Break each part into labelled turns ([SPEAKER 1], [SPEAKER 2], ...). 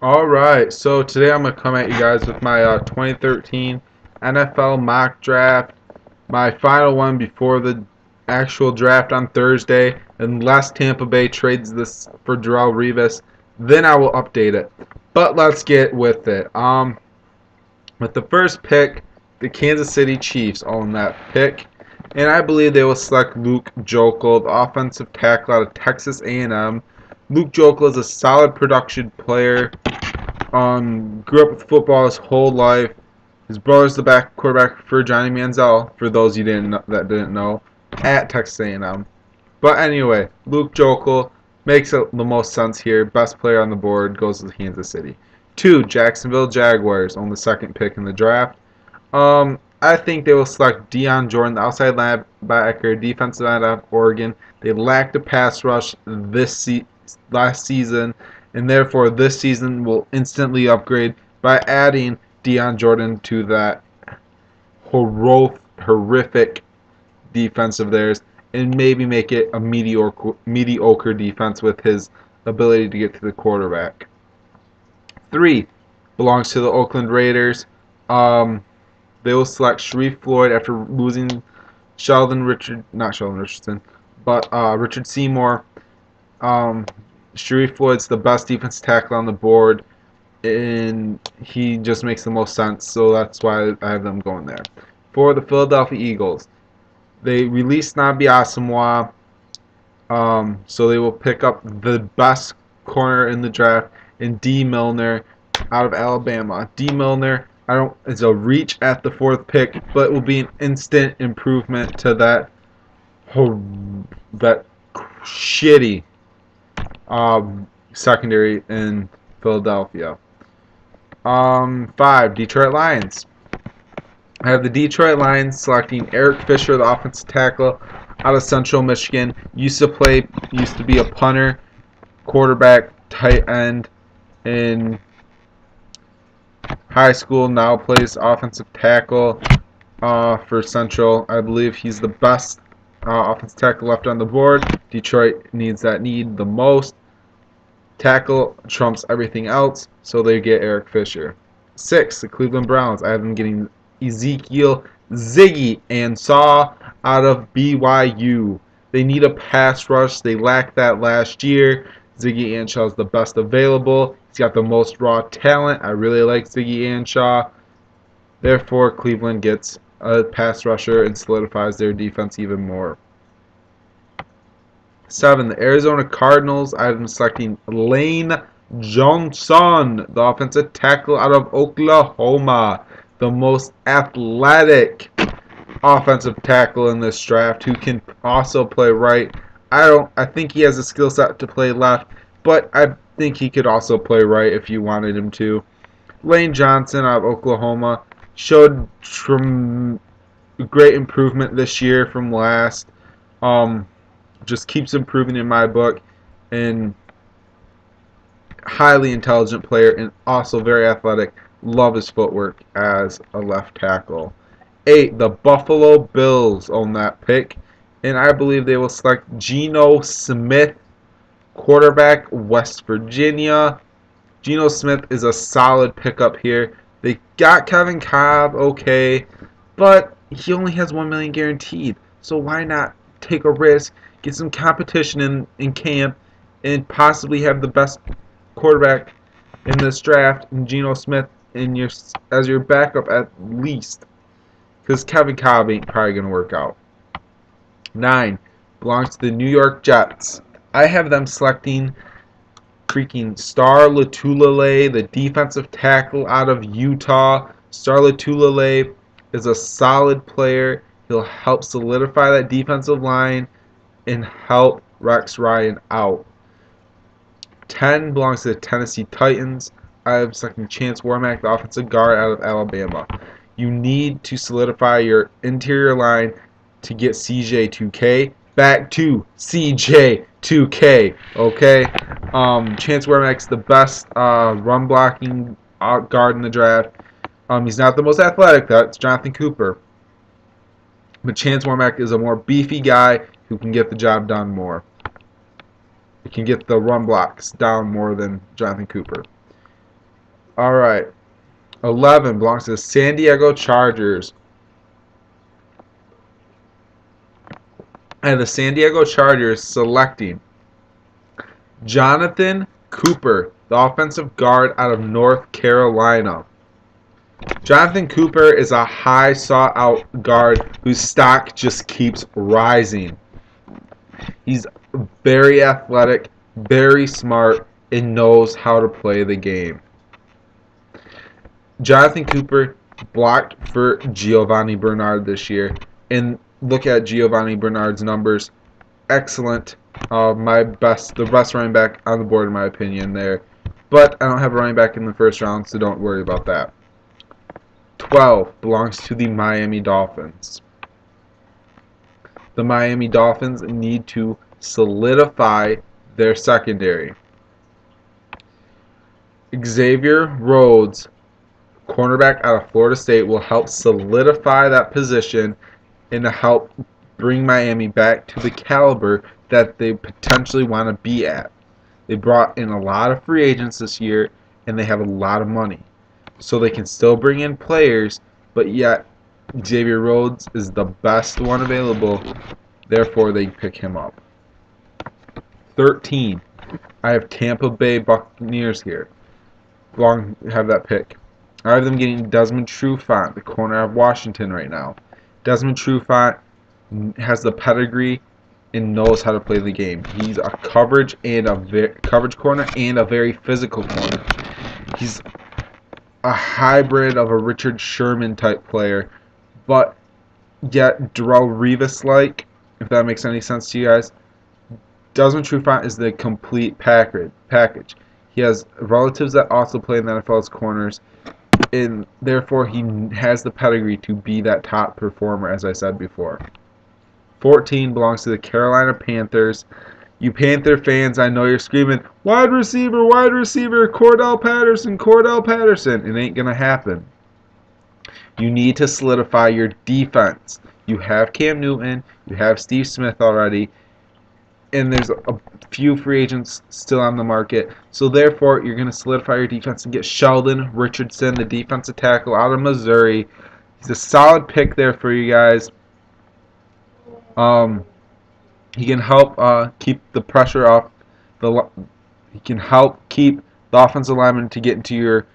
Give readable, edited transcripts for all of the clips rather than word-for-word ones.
[SPEAKER 1] Alright, so today I'm going to come at you guys with my 2013 NFL mock draft, my final one before the actual draft on Thursday, unless Tampa Bay trades this for Darrelle Revis, then I will update it. But let's get with it. With the first pick, the Kansas City Chiefs own that pick, and I believe they will select Luke Joeckel, the offensive tackle out of Texas A&M. Luke Joeckel is a solid production player. Grew up with football his whole life. His brother's the quarterback for Johnny Manziel, for those you that didn't know, at Texas A&M. But anyway, Luke Joeckel makes the most sense here. Best player on the board goes to Kansas City. 2, Jacksonville Jaguars on the second pick in the draft. I think they will select Dion Jordan, the outside linebacker, defensive end out of Oregon. They lacked a pass rush last season, and therefore this season will instantly upgrade by adding Dion Jordan to that horrific defense of theirs, and maybe make it a mediocre defense with his ability to get to the quarterback. 3 belongs to the Oakland Raiders. They will select Sharrif Floyd after losing Richard Seymour. Sharrif Floyd's the best defensive tackle on the board, and he just makes the most sense, so that's why I have them going there. For the Philadelphia Eagles, they released Nnamdi Asomugha, so they will pick up the best corner in the draft in D. Milner out of Alabama. D. Milner is a reach at the 4th pick, but will be an instant improvement to that shitty secondary in Philadelphia. 5, Detroit Lions. I have the Detroit Lions selecting Eric Fisher, the offensive tackle out of Central Michigan. Used to be a punter, quarterback, tight end in high school. Now plays offensive tackle for Central. I believe he's the best offensive tackle left on the board. Detroit needs that need the most. Tackle trumps everything else, so they get Eric Fisher. 6, the Cleveland Browns. I have them getting Ezekiel Ziggy Ansah out of BYU. They need a pass rush. They lacked that last year. Ziggy Ansah is the best available. He's got the most raw talent. I really like Ziggy Ansah. Therefore, Cleveland gets a pass rusher and solidifies their defense even more. 7, the Arizona Cardinals. I have them selecting Lane Johnson, the offensive tackle out of Oklahoma, the most athletic offensive tackle in this draft, who can also play right. I think he has a skill set to play left, but I think he could also play right if you wanted him to. Lane Johnson out of Oklahoma showed great improvement this year from last. Just keeps improving in my book, and highly intelligent player and also very athletic. Love his footwork as a left tackle. 8, the Buffalo Bills own that pick, and I believe they will select Geno Smith, quarterback, West Virginia. Geno Smith is a solid pickup here. They got Kevin Kolb, okay, but he only has $1 million guaranteed, so why not take a risk, get some competition in camp, and possibly have the best quarterback in this draft, and Geno Smith as your backup at least, because Kevin Kolb ain't probably going to work out. 9 belongs to the New York Jets. I have them selecting freaking Star Lotulelei, the defensive tackle out of Utah. Star Lotulelei is a solid player. He'll help solidify that defensive line and help Rex Ryan out. 10 belongs to the Tennessee Titans. I have selecting Chance Warmack, the offensive guard out of Alabama. You need to solidify your interior line to get CJ2K back to CJ2K. Okay, Chance Warmack's the best run blocking guard in the draft. He's not the most athletic. That's Jonathan Cooper. But Chance Warmack is a more beefy guy who can get the job done more. He can get the run blocks down more than Jonathan Cooper. All right. 11 belongs to the San Diego Chargers. And the San Diego Chargers selecting Jonathan Cooper, the offensive guard out of North Carolina. Jonathan Cooper is a high sought-out guard whose stock just keeps rising. He's very athletic, very smart, and knows how to play the game. Jonathan Cooper blocked for Giovanni Bernard this year, and look at Giovanni Bernard's numbers. Excellent. The best running back on the board in my opinion there. But I don't have a running back in the first round, so don't worry about that. 12 belongs to the Miami Dolphins. The Miami Dolphins need to solidify their secondary. Xavier Rhodes, cornerback out of Florida State, will help solidify that position and to help bring Miami back to the caliber that they potentially want to be at. They brought in a lot of free agents this year, and they have a lot of money. So they can still bring in players, but yet Xavier Rhodes is the best one available, therefore they pick him up. 13. I have Tampa Bay Buccaneers here. Have that pick. I have them getting Desmond Trufant, the corner of Washington right now. Desmond Trufant has the pedigree and knows how to play the game. He's a coverage corner and a very physical corner. He's a hybrid of a Richard Sherman type player, but yet Darrelle Revis-like, if that makes any sense to you guys. Desmond Trufant is the complete package. He has relatives that also play in the NFL as corners, and therefore he has the pedigree to be that top performer, as I said before. 14 belongs to the Carolina Panthers. You Panther fans, I know you're screaming, wide receiver, Cordell Patterson. It ain't going to happen. You need to solidify your defense. You have Cam Newton, you have Steve Smith already, and there's a few free agents still on the market. So therefore, you're going to solidify your defense and get Sheldon Richardson, the defensive tackle out of Missouri. He's a solid pick there for you guys. He can help keep the pressure off. He can help keep the offensive linemen to get into your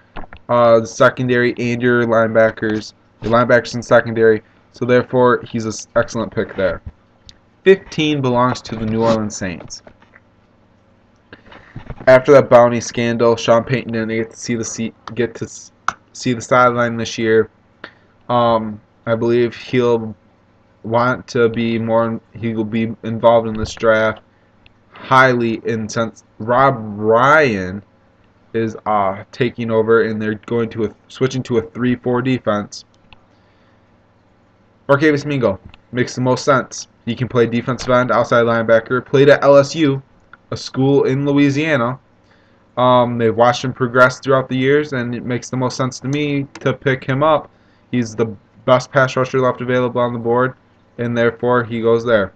[SPEAKER 1] secondary and your linebackers and secondary. So therefore, he's an excellent pick there. 15 belongs to the New Orleans Saints. After that bounty scandal, Sean Payton didn't get to see the sideline this year. I believe he'll want to be more. He will be involved in this draft highly, and since Rob Ryan is taking over and they're going to switching to a 3-4 defense, Marquez Mingo makes the most sense. He can play defensive end, outside linebacker. Played at LSU, a school in Louisiana. They've watched him progress throughout the years, and it makes the most sense to me to pick him up. He's the best pass rusher left available on the board, and therefore he goes there.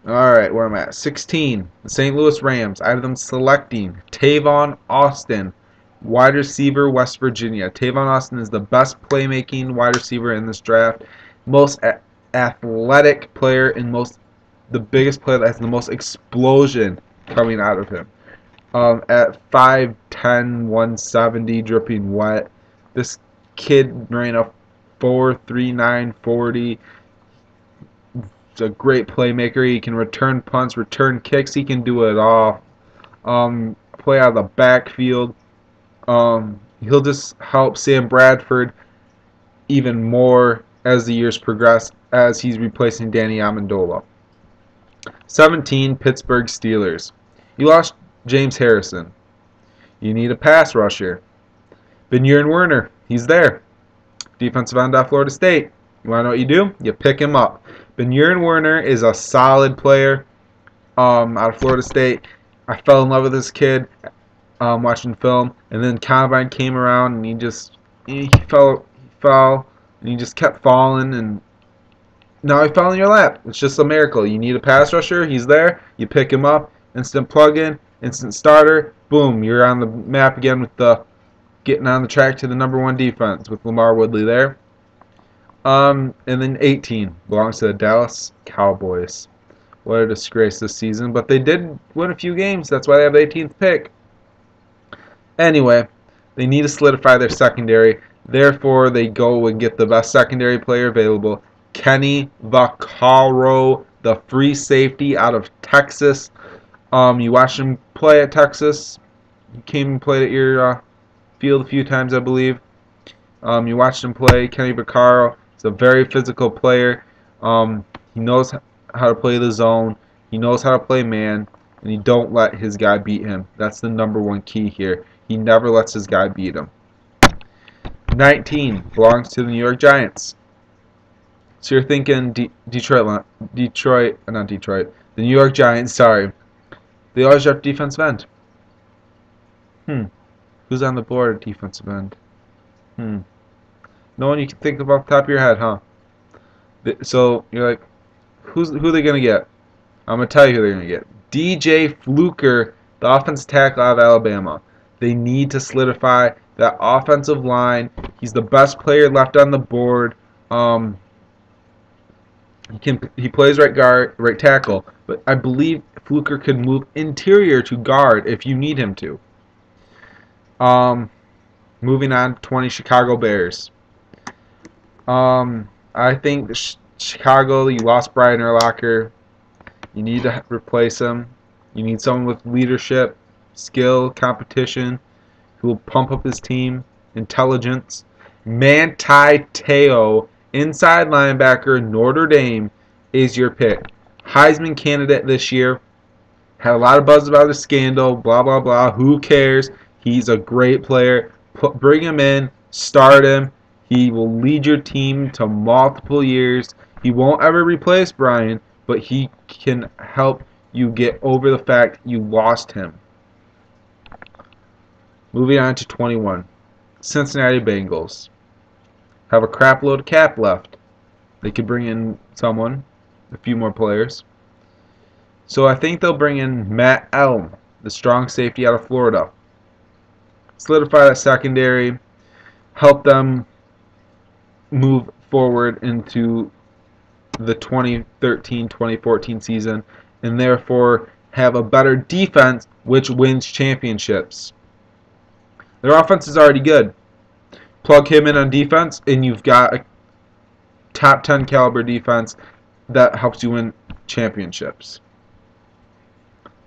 [SPEAKER 1] Alright, where am I at? 16. The St. Louis Rams. I have them selecting Tavon Austin, wide receiver, West Virginia. Tavon Austin is the best playmaking wide receiver in this draft. Most athletic player and the biggest player that has the most explosion coming out of him. At 5'10", 170, dripping wet. This kid ran a 4.39 40. He's a great playmaker. He can return punts, return kicks. He can do it all. Play out of the backfield. He'll just help Sam Bradford even more as the years progress, as he's replacing Danny Amendola. 17, Pittsburgh Steelers. You lost James Harrison. You need a pass rusher. Benjamin Werner, he's there. Defensive end out of Florida State. You want to know what you do? You pick him up. Benjamin Werner is a solid player out of Florida State. I fell in love with this kid watching film, and then Combine came around, and he fell, and he just kept falling, and now he fell in your lap. It's just a miracle. You need a pass rusher, he's there. You pick him up, instant plug-in, instant starter. Boom, you're on the map again with the getting on the track to the #1 defense with LaMarr Woodley there. And then 18 belongs to the Dallas Cowboys. What a disgrace this season, but they did win a few games. That's why they have the 18th pick. Anyway, they need to solidify their secondary. Therefore, they go and get the best secondary player available, Kenny Vaccaro, the free safety out of Texas. You watched him play at Texas. He came and played at your field a few times, I believe. You watched him play. Kenny Vaccaro. He's a very physical player. He knows how to play the zone. He knows how to play man, and you don't let his guy beat him. That's the #1 key here. He never lets his guy beat him. 19 belongs to the New York Giants. So you're thinking the New York Giants, sorry. They always draft defensive end. Who's on the board at defensive end? No one you can think of off the top of your head, huh? So you're like, who are they going to get? I'm going to tell you who they're going to get. DJ Fluker, the offensive tackle out of Alabama. They need to solidify that offensive line. He's the best player left on the board. He plays right guard, right tackle, but I believe Fluker could move interior to guard if you need him to. Moving on, 20 Chicago Bears. I think Chicago, you lost Brian Urlacher. You need to replace him. You need someone with leadership, skill, competition, who will pump up his team, intelligence. Manti Te'o, inside linebacker, Notre Dame, is your pick. Heisman candidate this year. Had a lot of buzz about his scandal, blah, blah, blah. Who cares? He's a great player. Bring him in, start him. He will lead your team to multiple years. He won't ever replace Brian, but he can help you get over the fact you lost him. Moving on to 21. Cincinnati Bengals have a crap load of cap left. They could bring in someone, a few more players. So I think they'll bring in Matt Elm, the strong safety out of Florida. Solidify that secondary, help them move forward into the 2013-2014 season, and therefore have a better defense which wins championships. Their offense is already good. Plug him in on defense, and you've got a top 10 caliber defense that helps you win championships.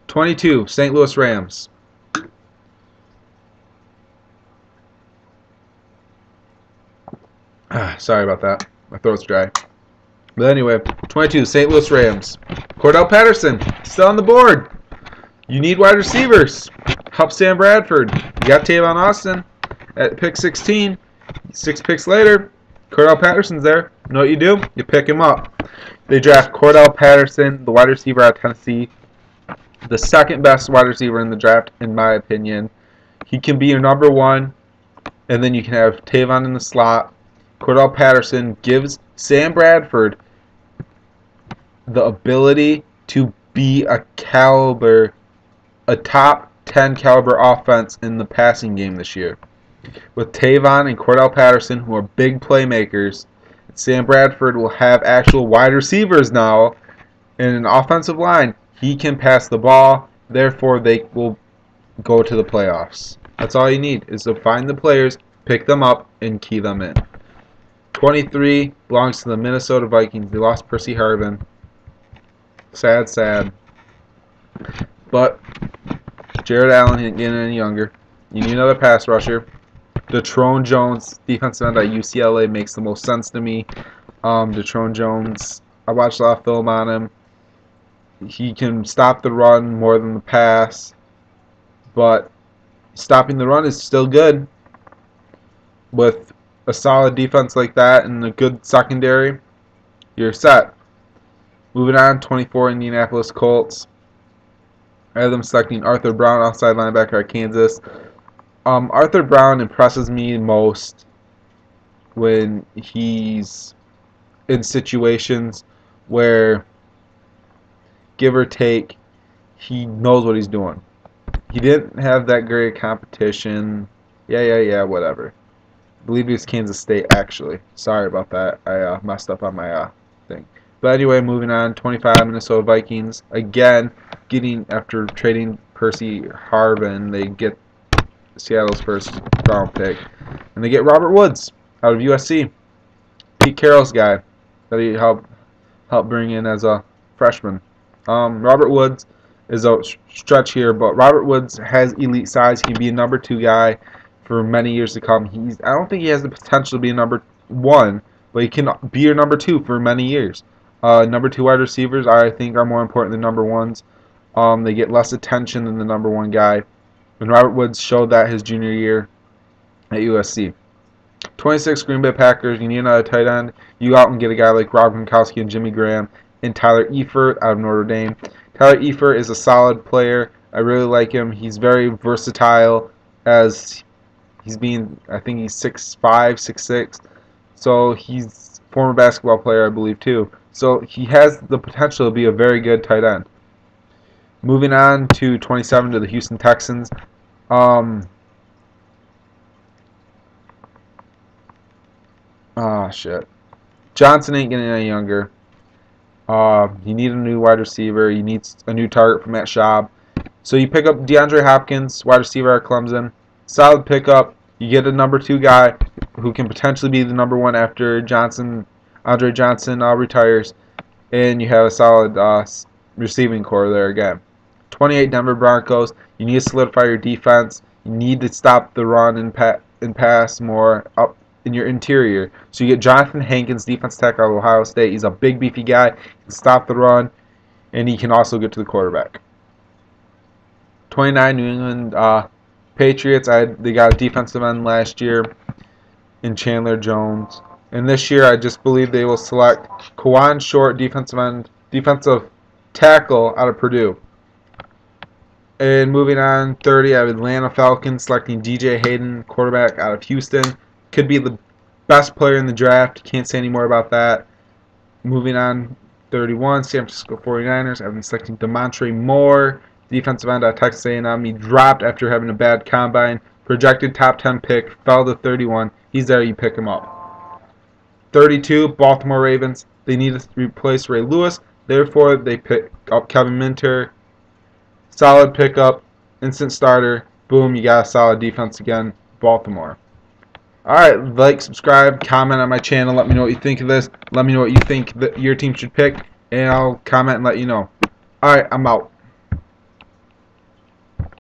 [SPEAKER 1] 22, St. Louis Rams. Sorry about that. My throat's dry. But anyway, 22, St. Louis Rams. Cordell Patterson, still on the board. You need wide receivers. Help Sam Bradford. You got Tavon Austin at pick 16. 6 picks later, Cordell Patterson's there. You know what you do? You pick him up. They draft Cordell Patterson, the wide receiver out of Tennessee. The second best wide receiver in the draft, in my opinion. He can be your #1, and then you can have Tavon in the slot. Cordell Patterson gives Sam Bradford the ability to be a top 10 caliber offense in the passing game this year. With Tavon and Cordell Patterson, who are big playmakers, Sam Bradford will have actual wide receivers now in an offensive line. He can pass the ball, therefore they will go to the playoffs. That's all you need, is to find the players, pick them up, and key them in. 23 belongs to the Minnesota Vikings. They lost Percy Harvin. Sad, sad. But Jared Allen isn't getting any younger. You need another pass rusher. Detrone Jones, defensive end at UCLA, makes the most sense to me. Detrone Jones, I watched a lot of film on him. He can stop the run more than the pass, but stopping the run is still good. With a solid defense like that and a good secondary, you're set. Moving on, 24 Indianapolis Colts. I have them selecting Arthur Brown, outside linebacker at Kansas. Arthur Brown impresses me most when he's in situations where, give or take, he knows what he's doing. He didn't have that great competition. Yeah, whatever. I believe he was Kansas State, actually. Sorry about that. I messed up on my thing. But anyway, moving on. 25 Minnesota Vikings. Again, getting after trading Percy Harvin, they get Seattle's first round pick. And they get Robert Woods out of USC. Pete Carroll's guy that he helped bring in as a freshman. Robert Woods is a stretch here, but Robert Woods has elite size. He can be a number 2 guy for many years to come. I don't think he has the potential to be a number 1, but he can be your number 2 for many years. Number 2 wide receivers, I think, are more important than number 1s. They get less attention than the number 1 guy. And Robert Woods showed that his junior year at USC. 26 Green Bay Packers. You need another tight end. You go out and get a guy like Rob Gronkowski and Jimmy Graham and Tyler Eifert out of Notre Dame. Tyler Eifert is a solid player. I really like him. He's very versatile as he's being, I think he's 6'5", 6'6". So he's a former basketball player, I believe, too. So he has the potential to be a very good tight end. Moving on to 27 to the Houston Texans. Shit. Johnson ain't getting any younger. You need a new wide receiver. You need a new target for Matt Schaub. So you pick up DeAndre Hopkins, wide receiver at Clemson. Solid pickup. You get a number 2 guy who can potentially be the number 1 after Andre Johnson retires. And you have a solid receiving core there again. 28 Denver Broncos. You need to solidify your defense. You need to stop the run and pass more up in your interior. So you get Jonathan Hankins, defense tackle out of Ohio State. He's a big, beefy guy. He can stop the run, and he can also get to the quarterback. 29 New England Patriots. They got a defensive end last year in Chandler Jones. And this year, I just believe they will select Kawan Short, defensive tackle out of Purdue. And moving on, 30, I have Atlanta Falcons selecting DJ Hayden, quarterback out of Houston. Could be the best player in the draft. Can't say any more about that. Moving on, 31, San Francisco 49ers. I've been selecting Demontre Moore, defensive end out of Texas A&M. He dropped after having a bad combine. Projected top 10 pick, fell to 31. He's there, you pick him up. 32, Baltimore Ravens. They need to replace Ray Lewis. Therefore, they pick up Kevin Minter. Solid pickup, instant starter. Boom, you got a solid defense again, Baltimore. Alright, like, subscribe, comment on my channel. Let me know what you think of this. Let me know what you think that your team should pick, and I'll comment and let you know. Alright, I'm out.